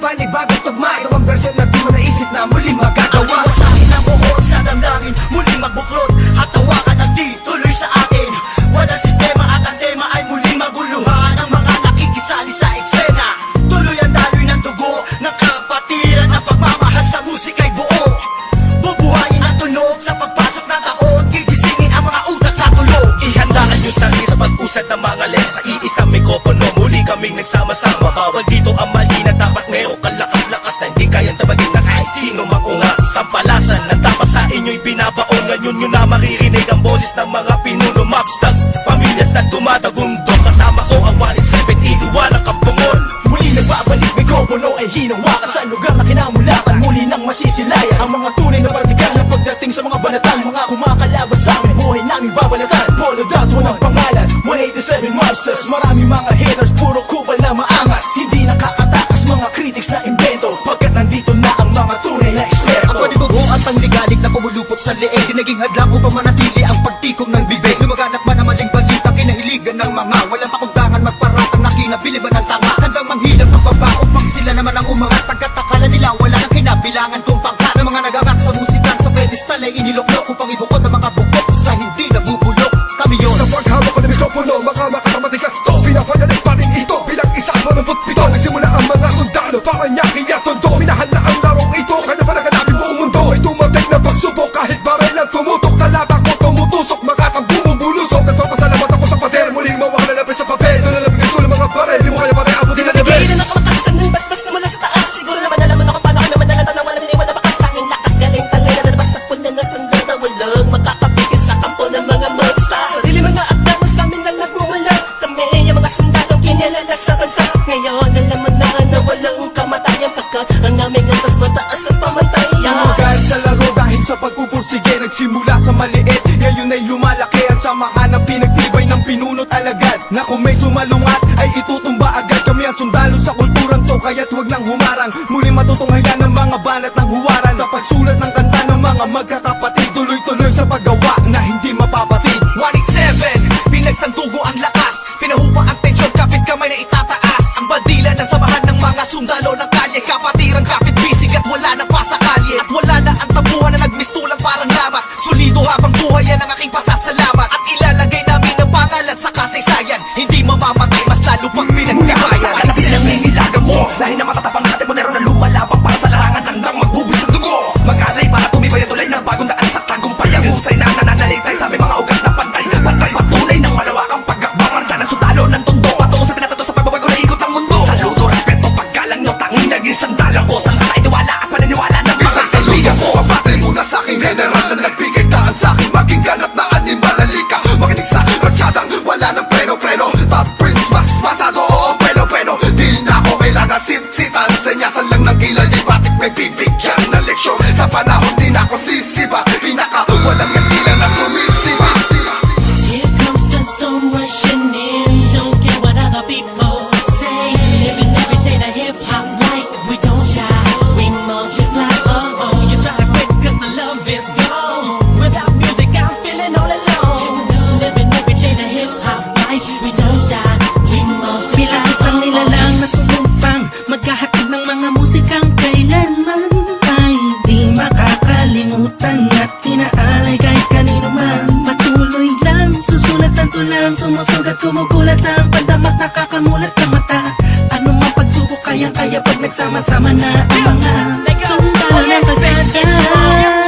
panibagong tugma. Ito ang version na di mo naisip na muli magagawa. Ang iwasakin ang buhod sa damdamin, muli magbuklod at tawakan ang di tuloy sa akin. Wala sistema at ang tema ay muli maguluhan. Ang mga nakikisali sa eksena, tuloy ang daloy ng dugo ng kapatiran. Ang pagmamahal sa musika'y buo, bubuhayin ang tunog sa pagpasok ng taon. Gigisingin ang mga utak na tulog. Ihandaan nyo sarili sa pag-usad ng mga lens. Sa iisang mikropono, muli kaming nagsama-sama. Bawal dito ang mali na dapat meron kalakas-lakas na hindi kayang tabagin na kahit sino makungas. Tampalasan ng dapat sa inyo'y binabaon. Ngayon nyo na maririnig ang boses ng mga pinuno. Mobsters, pamilyas na dumadagundo. Kasama ko ang 1-7, iniwalang kampungon. Muli nagbabalik, mikropono ay hinawakan sa lugar na kinamulatan. Muli nang masisilayan ang mga tunay na partikan na pagdating sa mga banatan. Mga kumakalaban sa amin, buhay namin babalatan. Polo dot, walang pangalan, 187 Mobsters. Marami mga haters, puro kupal na maangas. Hindi nakakatakas mga critics na invento, pagkat nandito na ang mga tunay na eksperto. Ang panibugo at pangligalig na pumulupot sa leeg, di naging hadlang upang manatili ang pagtikom ng bibig. Lumaganap man ang maling balita, kinahiligan ng mga walang pakundangan magparatang na kinabiliban ng tanga. Handang manghilang ang baba upang sila naman ang umangat. Pagkat akala nila wala nang kinabilangan kung pangkat. Ng mga nagangat sa musika sa pedestal ay iniloklok upang ibukod ang mga bukok sa hindi nabubulok. Kami yun. Sa paghawak ko ng mikropono, mga makatamatikas to, pinapagaling pa rin ito bilang isa pa ng putpito. Nagsimula ang mga sundalo para nyaking at tondo. Minahal na ang larong ito, kanya pa naganapin buong mundo. Ay tumating na pagsubok kahit baril lang tumutok. Talaba ko tumutusok, makatang bumubulusok. Nagpapasalamat ako sa pader, muling mawak na lapis sa papel. Ito na lang gusto ng mga baril, di mo kaya pare abutin na level. Nabigay na ng kamakasang ng basbas na mula sa taas. Siguro naman nalaman ako paano kami manalatan ng walang iniwan na bakas. Tanging lakas galing tangay na nalabas sa punan na sandal na walang makakapigil sa kampo ng mga monster. Sarili mga akda mo sa amin lang nagmumula. Kami yung mga sundalong kinilala sa bansa. Ngayon alaman na walang kamatayan, pagkat ang aming antas mataas ang pamantayan. Kahit sa laro dahil sa pagpupursige, nagsimula sa maliit, ngayon ay lumalaki. Ang samahan ng pinagtibay ng pinunot alagad, na kung may sumalungat ay itutumba agad. Kami ang sundalo sa kulturang to, kaya't huwag nang humarang. Muli matutunghayan ng mga banat ng huwaran. Sa pagsulat ng kanta ng mga magkakapatid, tuloy-tuloy sa paggawa na hindi mapapatid. 1-7, pinagsandugo ang lakas, pinahupa ang tensyon, kapit kamay na itataas. Ang bandila ng samahan ng mga sundalo ng kalye, kapatirang kapit bisig at wala na pa sa kalye. At wala na ang tabuhan na nagmistulang parang lamat. Solido habang buhay yan ang aking pasasalamat. At ilalagay namin ang pangalan sa kasaysayan, hindi mamamatay, mas lalo pang pinagtibayan. Sa kanabi ng ninilaga mo, lahi na matatapang natin mo na lumalabang para sa larangan, handang magbubus ng dugo. Mag-alay para tumibay at tulay ng bagong daan sa tagumpay. Ang husay na nananalitay sa aming mga ugat na pantay. Pantay patunay ng malawakang pagkakbang. Marcha ng sundalo ng tondo, patungo sa tinatato sa pagbabago na ikot ang mundo. Saludo, respeto, paggalang nyo, tanging naging sandalang ko. Sa katay, tiwala at paniniwala ng mga Saludo ko, pabati muna sa aking general na nagbigay daan sa akin. Maging ganap na animal, halika makinig sa ratsadang wala ng preno-preno. Top Prince, mas masado, oo, preno-preno. Di na ako kailangan sit-sitan, senyasan lang ng kilay. Ay batik may bibigyan na leksyon. Sa panahon di na ako sisiba, pinaka walang yan tila na sumisiba. Here comes the storm rushing in. Don't care what other people say. Living every day the hip hop like we don't die, we multiply. Oh, you try to quit 'cause the love is gone. Without music I'm feeling all alone. Living every day the hip hop like we don't die, we multiply. Bilang isang nilalang na sumumpang maghahatid ng mga musikang kailanman ay di makakalimutan at tinaalay kahit kanino man. Patuloy lang, susulat ang tulang, sumusugat, kumugulat ang pandamat, nakakamulat ng mata. Ano mang pagsubok, kayang-kaya pag nagsama-sama na ang mga sundalo ng kalsada.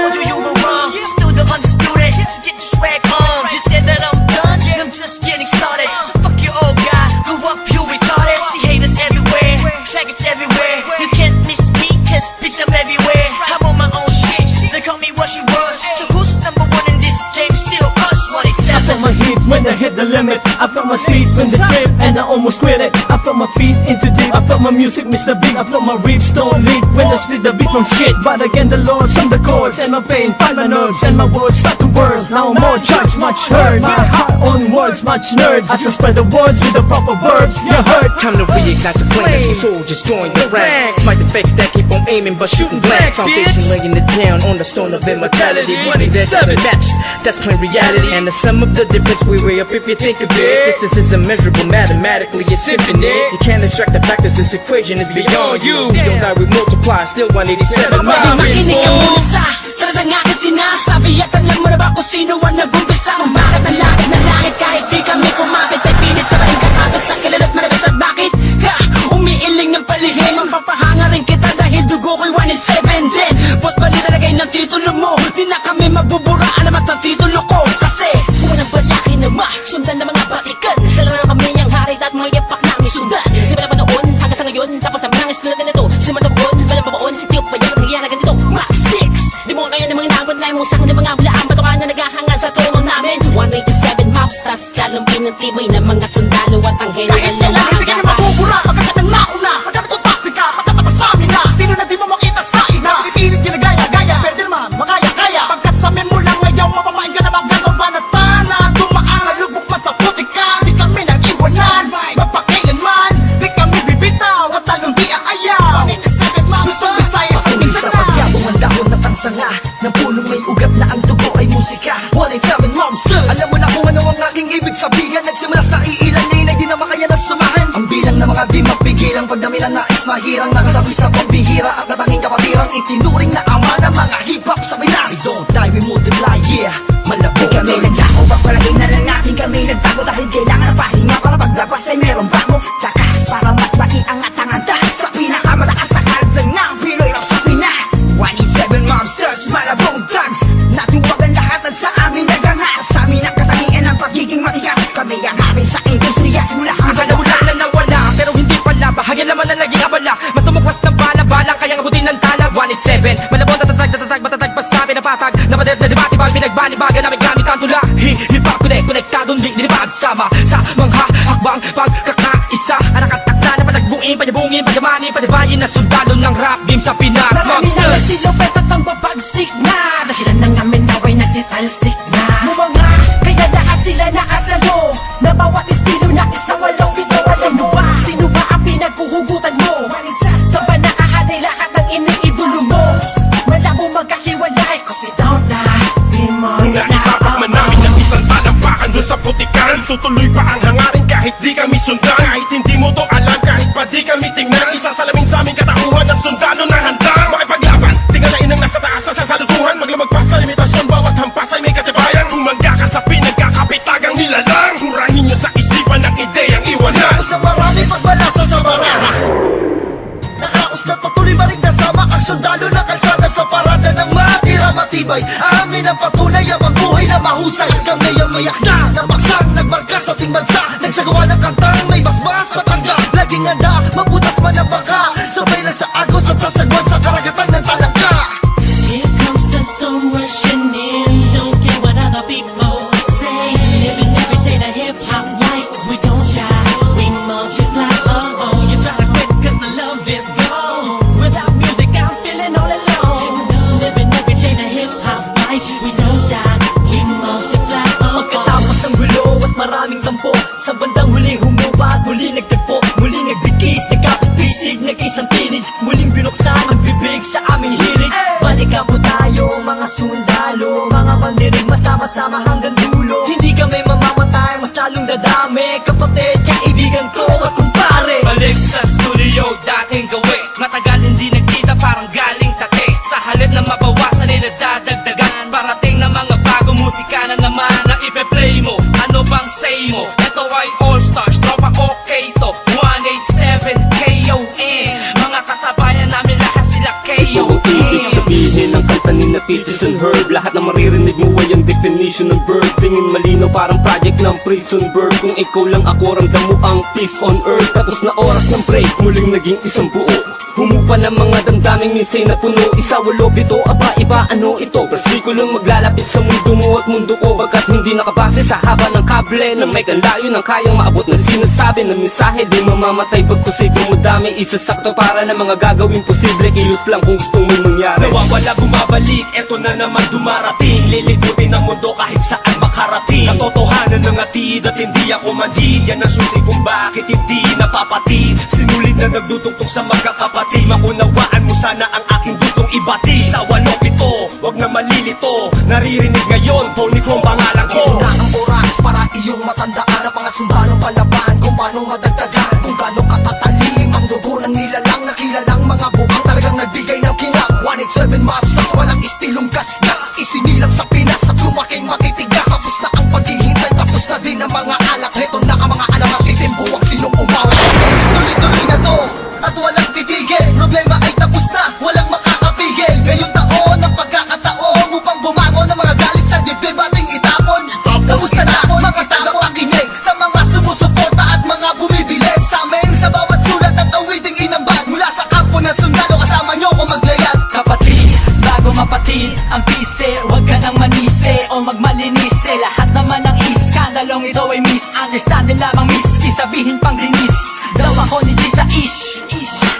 Told you were wrong, still the undisputed. So get your swag on. You said that I'm done, I'm just getting started. So fuck your old guy, grew up you retarded. See haters everywhere, faggots everywhere. You can't miss me, 'cause bitch I'm everywhere. I'm on my own shit, they call me what she was. So who's number one in this game? Still us, I felt 1-7. my heat when I hit the limit. I felt my speed when the trip and I almost quit it. I felt my feet into deep. I felt my music miss the beat. I felt my rips don't lead when I split the beat from shit. But again the Lord sung the chords and my pain find my nerves and my words start to whirl. Now more judge, much heard. My heart on words, much nerd. As I spread the words with the proper verbs, you heard. Time to reignite the flame. My soldiers join the ranks. Fight the fakes that keep on aiming but shooting blanks. Foundation laying it down on the stone of immortality. Money that's a match, that's plain reality. And the sum of the difference we weigh up if you think of it. Distance is immeasurable mathematics. mathematically, it's infinite. You can't extract the factors, this equation is beyond you. We don't die, we multiply, still 187 miles. Makinig ka muna sa sarad ang aking sinasabi. At alam mo na ba kung sino ang nag-umpisa? Umakit ang langit na langit kahit di kami kumapit. Ay pilit pa rin kakagos sa kilala't managat. At bakit ka umiiling ng palihim? Ang papahanga rin kita dahil dugo ko'y 187 din. Boss balita na kayo ng titulo mo. Di na kami mabuburaan naman ng titulo ko. Kasi unang balaki na sundan ng mga batikan. Sala na kami ang hari at mga yapak namin sundan. Simula pa noon hanggang sa ngayon. Tapos ang nangis tulad ganito. Simula tabugon, walang pabaon. Di ko pa yan nangyayari na ganito. Max 6. Di mo kaya ng mga nabot na yung usang ng mga hulaan. Patukan na naghahanga sa trono namin. 187 mouse, tas lalong pinantibay ng mga sundalo at ang helo. Kahit kailan hindi kami mabubura Pagkat ang nauna Sa ganitong taktika Pagkatapos sa amin na Estilo na di mo makita sa iba Pinipilit ginagaya-gaya Pero di naman makaya-kaya Pagkat sa amin mo lang ngayon Mapamain ka na magano'n ba na tana Dumaan na lubok man sa putika Di kami nag-iwanan Magpakailanman Di kami bibitaw At talong di aayaw 187 ma'am Luzon, Visayas at Sa Mindanao pagyabong ang dahon na tangsanga Ng punong may ugat na ang dugo ay musika 187 monsters. Alam mo na kung ano ang aking ibig sabihin Nagsimula sa iilan ngayon ay di na makaya na sumahan Ang bilang ng mga di mapigilang Pagdami na nais mahirang Nakasabi sa pambihira At natanging kapatirang Itinuring na ama ng mga hip-hop sa Pinas We don't die, we multiply, yeah Malabo Kami nagdako Pagpalagay na lang natin kami nagtago Dahil kailangan ng pahinga Para paglabas ay merong bago Lakas para mas maiangat ang antas Sa pinakamataas na karagdag ng Pinoy rap sa Pinas 187 monsters, malabong thugs Natuwagan lahatan sa amin nagangas Sa amin ang katangian ng pagiging matigas Kami ang hari sa industriya Simula ang Wala na nawala pero hindi pala Bahagi naman na naging abala Mas tumuklas ng bala-balang Kayang abutin ng tala 187 Malabon matatag pa sa amin na patag Napadet na debate pag pinagbalibagan namin gamit ang tula Hip-hop konektadong linibag Sama sa mga hakbang pagkakaisa Anakatakta na palagbuin Panyabungin, panyamanin, panibayin Na sundalo ng rap game sa Pinas Marami na Monsters. silupet at ang babagsik na Dahilan ng amin naway nagsitalsik na Mga kaya lahat sila nakasalo Na bawat estilo na isa walong bito Sino ba ang pinaghuhugutan mo? Sa ba nakahanay lahat ng iniidolo mo? Malabo magkahiwalay Cause we don't die We Naitapak man namin ng isang talampakan doon sa putikan Tutuloy pa ang hangarin kahit di kami sundan Kahit hindi mo to alam kahit pa di kami tingnan Isasalamin sa aming katauhan ng sundalo na handang Makipaglaban, tingalain ang nasa taas sa sasalutuhan Maglamag pa sa limitasyon, bawat hampas ay may katibayan Humangga ka sa pinagkakapitagang nilalang Hurahin nyo sa isipan ng ideyang iwanan Tapos na marami pagbalasa sa baraha Nakaos na patuloy ba rin kasama ang sundalo na kalsada sa parada ng matira matibay Amin ang patunay ang magbuhay na mahusay At kami ang mayak na baksang nagmarka sa ating bansa Nagsagawa ng kantang may basbas matangga Laging handa, mabutas man ang baka Sabay lang sa agos at sasagwan sa karagatan ng talangka Here comes the storm rushing in. Don't care what other people say. Living every day the hip hop like we don't die. We multiply. Oh, you gotta quit 'cause the love is gone. Without music, I'm feeling all alone. Living every day the hip hop life. We don't die. We multiply. Pagkatapos ng gulo at maraming tampo Sa bandang huli humupa at muli nagtagpo Muli nagbigis, nagkapit-bisig, nag-isang tinig Muling binuksan ang bibig sa aming hilig Balikan po tayo mga sundalo Mga mandirig masama-sama hanggang dulo Hindi kami mamamatay, mas lalong dadami Kapatid, kaibigan ko at kumpare Balik sa studio, dating gawi Matagal hindi nagkita, parang galing take Sa halip na mabawasan, nadadagdagan Parating na mga bagong musika na naman Na ipe-play mo, ano bang say mo? Ito ay all-stars, tropa okay to 187 KON Mga kasabayan namin lahat sila KON Ibig sabihin ng kanta ni na Peaches and Herb Lahat na maririnig mo ay ang definition ng bird Tingin malinaw parang project ng prison bird Kung ikaw lang ako ramdam mo ang peace on earth Tapos na oras ng break, muling naging isang buo Humupa ng mga damdaming minsay na puno Isa, walo, pito, aba, iba, ano ito? Versikulong maglalapit sa mundo mo at mundo ko Bagkat hindi nakabase sa haba ng kable Na may kanlayo ng kayang maabot na sinasabi ng mensahe Di mamamatay pagkusikong madami Isasakto para na mga gagawin posible Kilos lang kung gustong may mangyari Nawawala bumabalik, eto na naman dumarating Liliputin ang mundo kahit saan makarating Katotohanan ng atid at hindi ako manhid Yan ang susi kung bakit hindi napapatid Sinulid na nagdudugtong sa magkakapatid Maunawaan mo sana ang aking gustong ibati Sa 1-7, wag na malilito Naririnig ngayon, Tony Chrome pangalan ko Ito na ang oras para iyong matandaan Ang mga sundalong palaban kung paano ng mga buang talagang nagbigay ng kinang 187 Masters, walang istilong gasgas. Isinilang sa Pinas at lumaking matitigas. Tapos na ang paghihintay, tapos na din ang mga alak. Heto na ang mga alamat, itimbuwag sinong umawat. Tuloy-tuloy na to at walang titigil. Problema ay tapos na, walang makakapigil. Ngayong taon ang pagkakataon upang bumangon ng mga galit sa dibdib ating itapon. Kamusta na mga tao pakinig sa mga sumusuporta at mga bumibili sa amin sa bawat sulat at awiding inambag mula sa kampo ng sundalo. Kasama nyo ko maglayag. Kapatid, bago mapatid ang pise, huwag ka nang manise o magmalinise. Lahat naman ng iskandalong ito ay misunderstanding lamang, miski sabihin pang dinis. Daw ako ni G sa ish.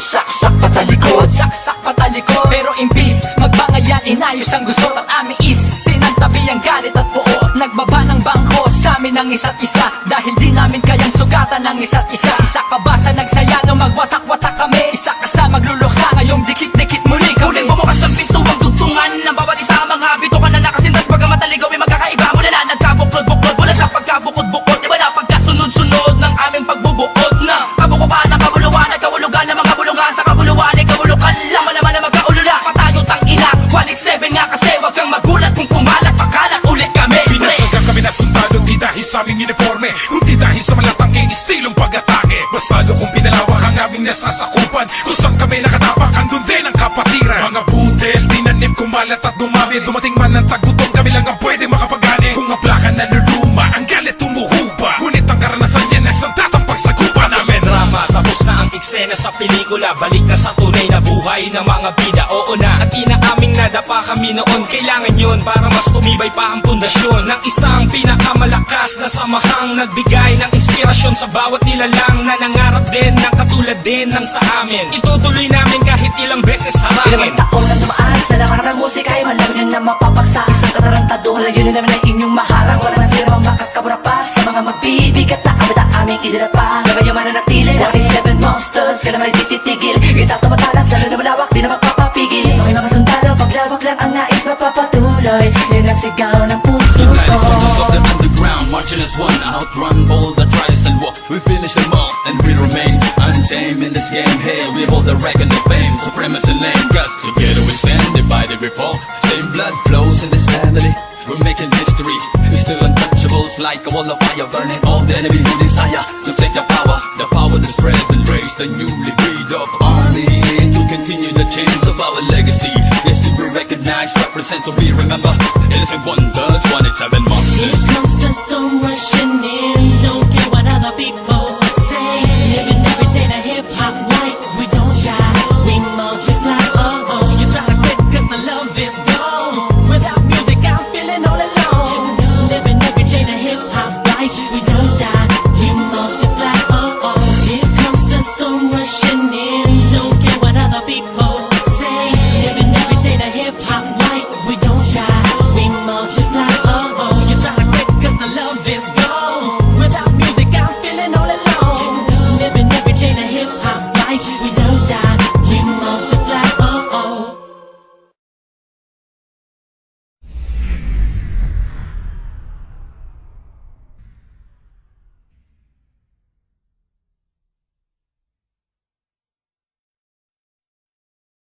Saksak patalikod, saksak patalikod. Pero imbis magbangayan, inayos ang gusot at aming sinantabi ang galit at puot. Nagbaba ng bangko sa amin ang isa't isa, dahil di namin kayang sugatan ng isa't isa. Isa ka ba sa nagsaya no magwatak-watak kami? Isa ka sa magluluksa ngayong dikit-dikit muli kami. Muling bumukas ang pintuang dugtungan ng bawat isa. Mga bitukan na nakasindas, bagamat aligaw ay magkakaiba. Mula na nagkabuklod-buklod, mula sa pagkabukod-bukod, iba na pagkasunod-sunod ng aming pagbubuod na kabukupan ng kabuluhan at kahulugan ng mga bulungan. Sa kaguluhan ay kahulukan lang, malaman na magkaulula. Patayo tang ila, 187 nga kasi wag kang magulat kung pumalat, pakalat ulit kami. Binagsagan kami na sundalo, di dahil sa aming uniforme, kundi dahil sa malatangking estilong pag-atake. Mas lalo kung pinalawak ang aming nasasakupan, kung saan kami nakatapak, andun din ang kapatiran. Mga budel, dinanim, kumalat at dumami. Dumating man ng tagutom, kami lang ang pwede makapagani. Kung ang plaka naluluma, ang galit tumuhupa. Ngunit ang karanasan yan ay sandatang pagsagupa namin. Drama, tapos na ang eksena sa pelikula. Balik na sa tunay na buhay ng mga bida. Oo na, at inaaming nadapa kami noon. Kailangan yun para mas tumibay pa ang pundasyon ng isang pinakamalakas na samahang nagbigay ng inspirasyon sa bawat nilalang na nangarap din ng katulad din ng sa amin. Itutuloy namin kahit ilang beses harangin. Ilang taon na dumaan sa larangan ng musika ay malaman na mapapagsa. Isang katarantaduhan na yun naman ay inyong maharang. Wala na sila makakabura pa sa mga magbibigat na awit ang aming idinapa. Ngayon mananatili, 187 monsters, ka naman ay tititigil. Kita tumatalas, lalo na malawak, di na magpapapigil. Mga sundalo, paglawak lang ang nais mapapatuloy. Yun ang sigaw ng puso ko. United soldiers of the underground, marching as one, outrun all the trials and war. We finish them all, and we remain untamed in this game. Here we hold the record of fame, supremacy lame. Cause together we stand, divided we fall. Same blood flows in this family. We're making history. We're still untouchables, like a wall of fire, burning all the enemy who desire to take the power to spread and raise the newly breed of army to continue the chains of our legacy. Yes, to be recognized, represent, to be remember. Innocent wonders, 187 monsters. Here comes the storm rushing in. Don't care what other people